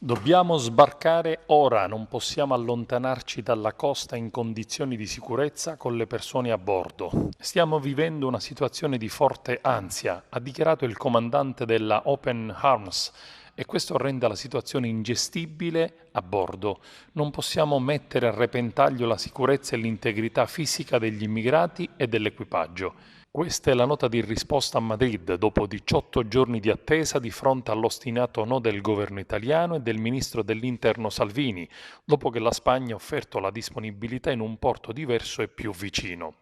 Dobbiamo sbarcare ora, non possiamo allontanarci dalla costa in condizioni di sicurezza con le persone a bordo. Stiamo vivendo una situazione di forte ansia, ha dichiarato il comandante della Open Arms, e questo rende la situazione ingestibile a bordo. Non possiamo mettere a repentaglio la sicurezza e l'integrità fisica degli immigrati e dell'equipaggio. Questa è la nota di risposta a Madrid dopo 18 giorni di attesa di fronte all'ostinato no del governo italiano e del ministro dell'Interno Salvini, dopo che la Spagna ha offerto la disponibilità in un porto diverso e più vicino.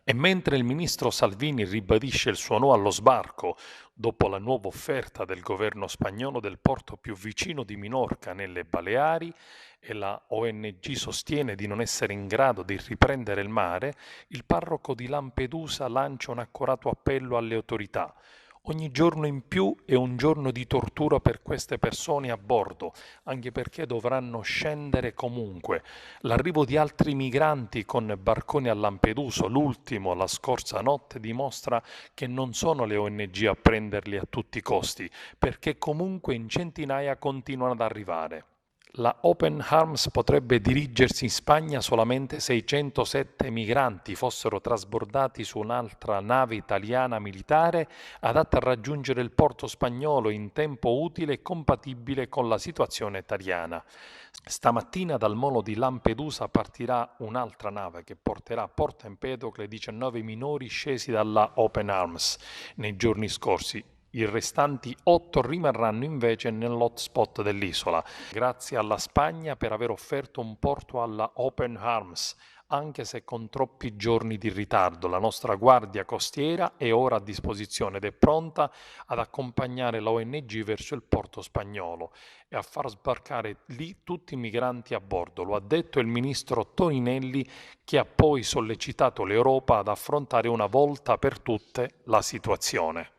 E mentre il ministro Salvini ribadisce il suo no allo sbarco, dopo la nuova offerta del governo spagnolo del porto più vicino di Minorca nelle Baleari, e la ONG sostiene di non essere in grado di riprendere il mare, il parroco di Lampedusa lancia un accorato appello alle autorità. Ogni giorno in più è un giorno di tortura per queste persone a bordo, anche perché dovranno scendere comunque. L'arrivo di altri migranti con barconi a Lampedusa, l'ultimo la scorsa notte, dimostra che non sono le ONG a prenderli a tutti i costi, perché comunque in centinaia continuano ad arrivare. La Open Arms potrebbe dirigersi in Spagna solamente se i 107 migranti fossero trasbordati su un'altra nave italiana militare adatta a raggiungere il porto spagnolo in tempo utile e compatibile con la situazione italiana. Stamattina dal molo di Lampedusa partirà un'altra nave che porterà a Porto Empedocle 19 minori scesi dalla Open Arms nei giorni scorsi. I restanti 8 rimarranno invece nell'hotspot dell'isola, grazie alla Spagna per aver offerto un porto alla Open Arms, anche se con troppi giorni di ritardo. La nostra guardia costiera è ora a disposizione ed è pronta ad accompagnare la ONG verso il porto spagnolo e a far sbarcare lì tutti i migranti a bordo. Lo ha detto il ministro Toninelli, che ha poi sollecitato l'Europa ad affrontare una volta per tutte la situazione.